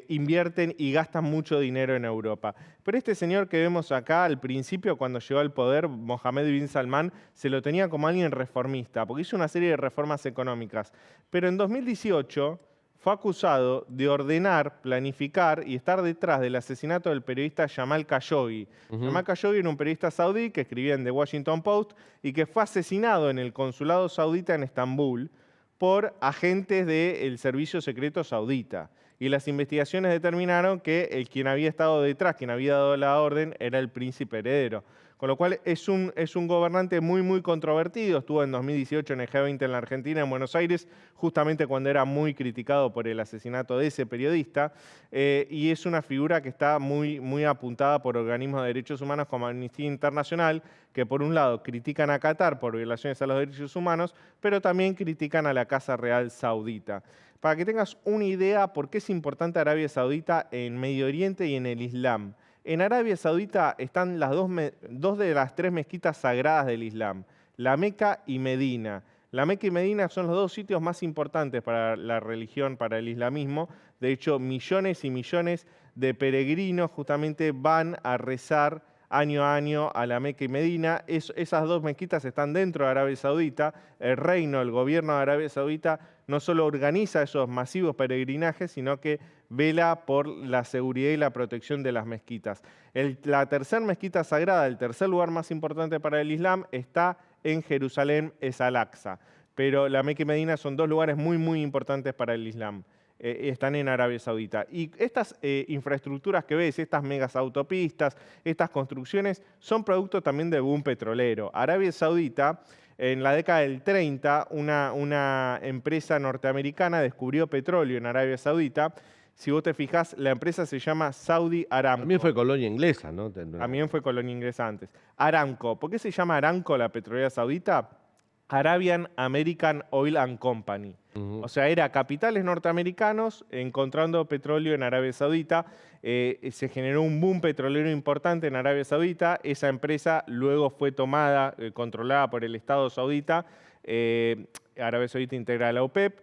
S7: invierten y gastan mucho dinero en Europa. Pero este señor que vemos acá, al principio cuando llegó al poder, Mohammed bin Salman, se lo tenía como alguien reformista, porque hizo una serie de reformas económicas. Pero en 2018 fue acusado de ordenar, planificar y estar detrás del asesinato del periodista Jamal Khashoggi. Jamal Khashoggi era un periodista saudí que escribía en The Washington Post y que fue asesinado en el consulado saudita en Estambul por agentes del servicio secreto saudita. Y las investigaciones determinaron que quien había estado detrás, quien había dado la orden, era el príncipe heredero. Con lo cual es un gobernante muy, muy controvertido. Estuvo en 2018 en el G20 en la Argentina, en Buenos Aires, justamente cuando era muy criticado por el asesinato de ese periodista. Y es una figura que está muy, muy apuntada por organismos de derechos humanos como Amnistía Internacional, que por un lado critican a Qatar por violaciones a los derechos humanos, pero también critican a la Casa Real Saudita. Para que tengas una idea por qué es importante Arabia Saudita en Medio Oriente y en el Islam. En Arabia Saudita están las dos de las tres mezquitas sagradas del Islam, la Meca y Medina. La Meca y Medina son los dos sitios más importantes para la religión, para el islamismo. De hecho, millones y millones de peregrinos justamente van a rezar año a año a la Meca y Medina. Esas dos mezquitas están dentro de Arabia Saudita. El reino, el gobierno de Arabia Saudita no solo organiza esos masivos peregrinajes, sino que vela por la seguridad y la protección de las mezquitas. La tercera mezquita sagrada, el tercer lugar más importante para el Islam, está en Jerusalén, es Al-Aqsa. Pero la Meca y Medina son dos lugares muy, muy importantes para el Islam. Están en Arabia Saudita. Y estas infraestructuras que ves, estas megas autopistas, estas construcciones, son producto también del boom petrolero. Arabia Saudita, en la década del 30, una empresa norteamericana descubrió petróleo en Arabia Saudita. Si vos te fijás, la empresa se llama Saudi Aramco.
S1: También fue colonia inglesa, ¿no?
S7: También fue colonia inglesa antes. Aramco. ¿Por qué se llama Aramco la petrolera saudita? Arabian American Oil and Company. O sea, era capitales norteamericanos encontrando petróleo en Arabia Saudita. Se generó un boom petrolero importante en Arabia Saudita. Esa empresa luego fue tomada, controlada por el Estado saudita. Arabia Saudita integra la OPEP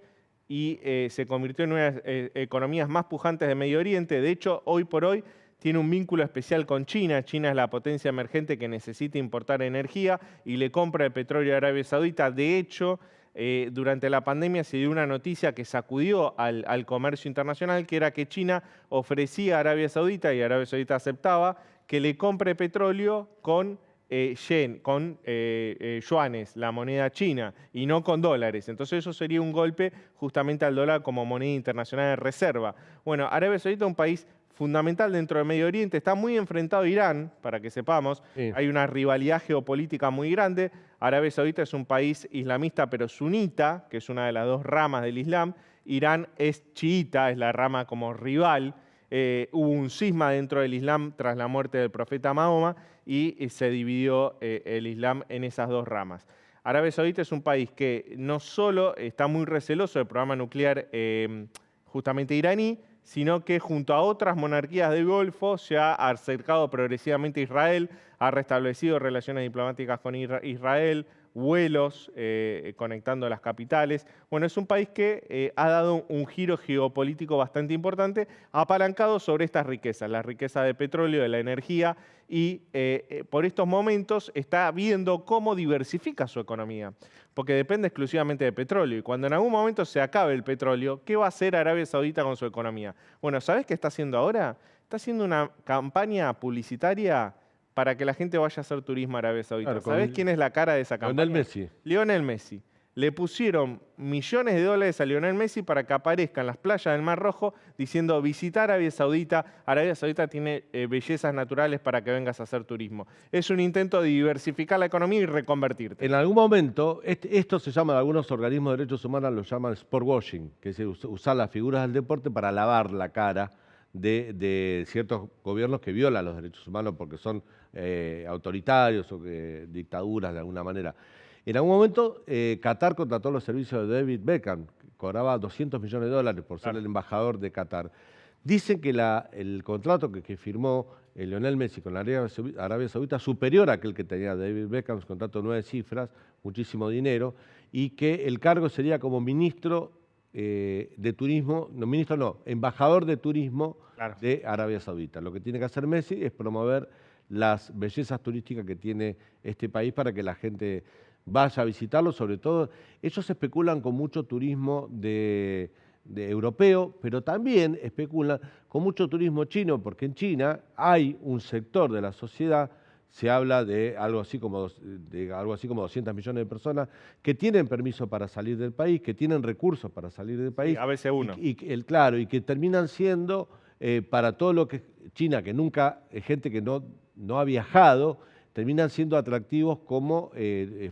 S7: y se convirtió en una de las economías más pujantes de Medio Oriente. De hecho, hoy por hoy tiene un vínculo especial con China. China es la potencia emergente que necesita importar energía y le compra el petróleo a Arabia Saudita. De hecho, durante la pandemia se dio una noticia que sacudió al comercio internacional, que era que China ofrecía a Arabia Saudita, y Arabia Saudita aceptaba, que le compre petróleo con yuanes, la moneda china, y no con dólares. Entonces eso sería un golpe justamente al dólar como moneda internacional de reserva. Bueno, Arabia Saudita es un país fundamental dentro del Medio Oriente, está muy enfrentado a Irán, para que sepamos. Sí. Hay una rivalidad geopolítica muy grande. Arabia Saudita es un país islamista pero sunita, que es una de las dos ramas del Islam. Irán es chiita, es la rama como rival. Hubo un cisma dentro del Islam tras la muerte del profeta Mahoma y se dividió el Islam en esas dos ramas. Arabia Saudita es un país que no solo está muy receloso del programa nuclear justamente iraní, sino que junto a otras monarquías del Golfo se ha acercado progresivamente a Israel, ha restablecido relaciones diplomáticas con Israel, vuelos conectando las capitales. Bueno, es un país que ha dado un giro geopolítico bastante importante, apalancado sobre estas riquezas, la riqueza de petróleo, de la energía, y por estos momentos está viendo cómo diversifica su economía, porque depende exclusivamente de petróleo. Y cuando en algún momento se acabe el petróleo, ¿qué va a hacer Arabia Saudita con su economía? Bueno, ¿sabés qué está haciendo ahora? Está haciendo una campaña publicitaria para que la gente vaya a hacer turismo a Arabia Saudita. Claro, ¿sabés quién es la cara de esa campaña?
S1: Lionel Messi.
S7: Lionel Messi. Le pusieron millones de dólares a Lionel Messi para que aparezca en las playas del Mar Rojo diciendo visitar Arabia Saudita. Arabia Saudita tiene bellezas naturales para que vengas a hacer turismo. Es un intento de diversificar la economía y reconvertirte.
S1: En algún momento, esto se llama, algunos organismos de derechos humanos lo llaman sport washing, que es usar las figuras del deporte para lavar la cara de ciertos gobiernos que violan los derechos humanos porque son autoritarios o dictaduras de alguna manera. En algún momento, Qatar contrató los servicios de David Beckham, que cobraba $200 millones por ser el embajador de Qatar. Dicen que el contrato que firmó Lionel Messi con la Arabia Saudita es superior a aquel que tenía David Beckham, un contrato de 9 cifras, muchísimo dinero, y que el cargo sería como ministro de turismo, no, ministro no, embajador de turismo
S7: Claro.
S1: de Arabia Saudita. Lo que tiene que hacer Messi es promover las bellezas turísticas que tiene este país para que la gente vaya a visitarlo. Sobre todo, ellos especulan con mucho turismo de europeo, pero también especulan con mucho turismo chino, porque en China hay un sector de la sociedad, se habla de algo así como 200 millones de personas que tienen permiso para salir del país, que tienen recursos para salir del país.
S7: Sí, a veces uno.
S1: Claro, y que terminan siendo para todo lo que China, que nunca, gente que no ha viajado, terminan siendo atractivos como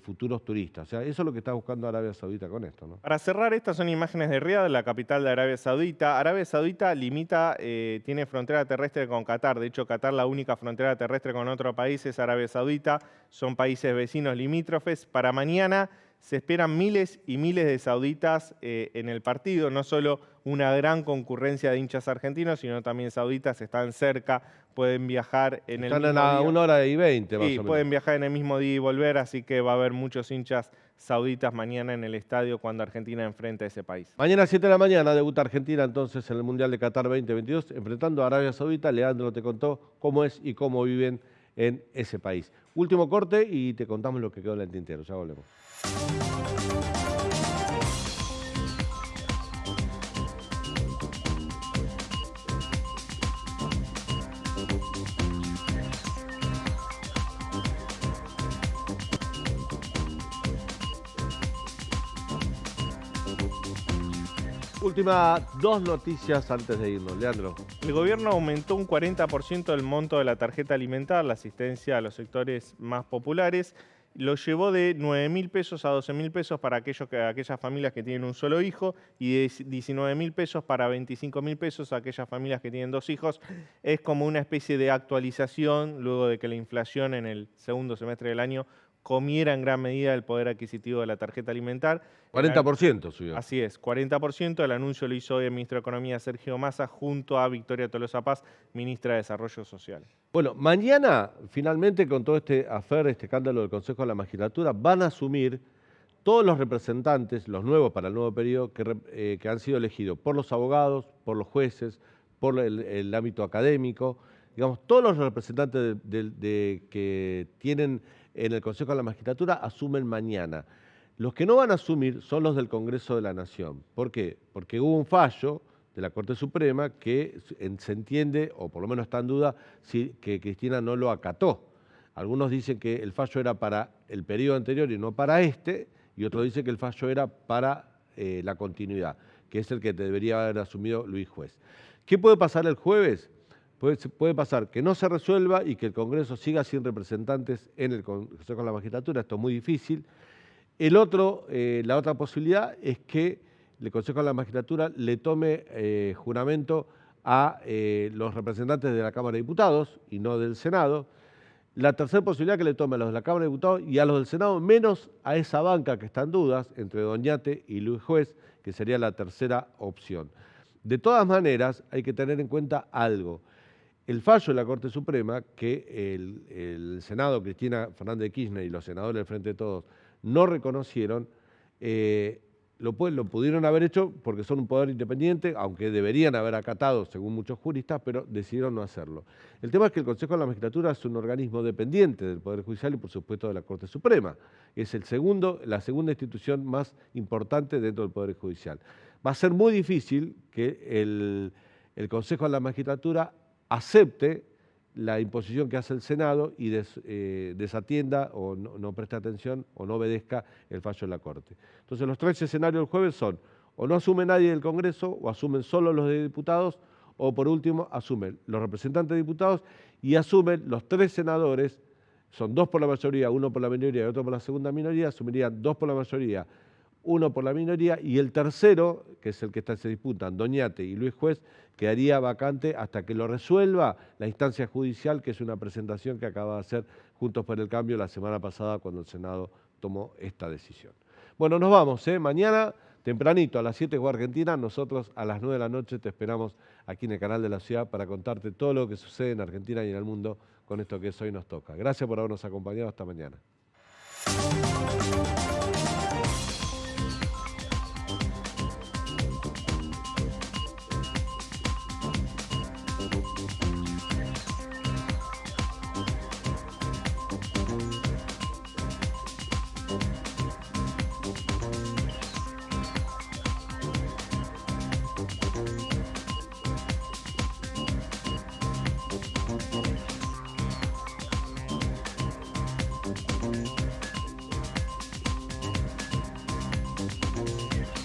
S1: futuros turistas. O sea, eso es lo que está buscando Arabia Saudita con esto, ¿no?
S7: Para cerrar, estas son imágenes de Riad, la capital de Arabia Saudita. Arabia Saudita limita, tiene frontera terrestre con Qatar. De hecho, Qatar, la única frontera terrestre con otro país es Arabia Saudita. Son países vecinos limítrofes. Para mañana se esperan miles y miles de sauditas en el partido. No solo una gran concurrencia de hinchas argentinos, sino también sauditas están cerca, pueden viajar en el mismo día.
S1: Están a 1 hora y 20 más o
S7: Sí,
S1: menos.
S7: pueden viajar en el mismo día y volver, así que va a haber muchos hinchas sauditas mañana en el estadio cuando Argentina enfrente a ese país.
S1: Mañana a 7 de la mañana debuta Argentina entonces en el Mundial de Qatar 2022, enfrentando a Arabia Saudita. Leandro te contó cómo es y cómo viven en ese país. Último corte y te contamos lo que quedó en el tintero. Ya volvemos. Últimas dos noticias antes de irnos, Leandro.
S7: El gobierno aumentó un 40% el monto de la tarjeta alimentar, la asistencia a los sectores más populares. Lo llevó de 9.000 pesos a 12.000 pesos para aquellas familias que tienen un solo hijo y de 19.000 pesos para 25.000 pesos a aquellas familias que tienen 2 hijos. Es como una especie de actualización luego de que la inflación en el segundo semestre del año comiera en gran medida el poder adquisitivo de la tarjeta alimentar.
S1: 40% subió.
S7: Así es, 40%. El anuncio lo hizo hoy el ministro de Economía, Sergio Massa, junto a Victoria Tolosa Paz, ministra de Desarrollo Social.
S1: Bueno, mañana, finalmente, con todo este escándalo del Consejo de la Magistratura, van a asumir todos los representantes, los nuevos para el nuevo periodo, que han sido elegidos por los abogados, por los jueces, por el ámbito académico. Digamos, todos los representantes que tienen en el Consejo de la Magistratura asumen mañana. Los que no van a asumir son los del Congreso de la Nación. ¿Por qué? Porque hubo un fallo de la Corte Suprema que se entiende, o por lo menos está en duda, que Cristina no lo acató. Algunos dicen que el fallo era para el periodo anterior y no para este, y otros dicen que el fallo era para la continuidad, que es el que debería haber asumido Luis Juez. ¿Qué puede pasar el jueves? Puede pasar que no se resuelva y que el Congreso siga sin representantes en el Consejo de la Magistratura. Esto es muy difícil. La otra posibilidad es que el Consejo de la Magistratura le tome juramento a los representantes de la Cámara de Diputados y no del Senado. La tercera posibilidad es que le tome a los de la Cámara de Diputados y a los del Senado, menos a esa banca que está en dudas entre Doñate y Luis Juez, que sería la tercera opción. De todas maneras, hay que tener en cuenta algo. El fallo de la Corte Suprema, que el Senado, Cristina Fernández de Kirchner y los senadores del Frente de Todos no reconocieron, lo pudieron haber hecho porque son un poder independiente, aunque deberían haber acatado, según muchos juristas, pero decidieron no hacerlo. El tema es que el Consejo de la Magistratura es un organismo dependiente del Poder Judicial y, por supuesto, de la Corte Suprema. Es la segunda institución más importante dentro del Poder Judicial. Va a ser muy difícil que el Consejo de la Magistratura acepte la imposición que hace el Senado y desatienda o no preste atención o no obedezca el fallo de la Corte. Entonces los tres escenarios del jueves son o no asume nadie del Congreso o asumen solo los de diputados o por último asumen los representantes de diputados y asumen los tres senadores, son 2 por la mayoría, 1 por la minoría y otro por la segunda minoría, asumirían 2 por la mayoría, 1 por la minoría y el tercero, que es el que se disputan, Doñate y Luis Juez, quedaría vacante hasta que lo resuelva la instancia judicial, que es una presentación que acaba de hacer Juntos por el Cambio la semana pasada cuando el Senado tomó esta decisión. Bueno, nos vamos, mañana tempranito a las 7 juega Argentina, nosotros a las 9 de la noche te esperamos aquí en el canal de la ciudad para contarte todo lo que sucede en Argentina y en el mundo con esto que es Hoy Nos Toca. Gracias por habernos acompañado, hasta mañana.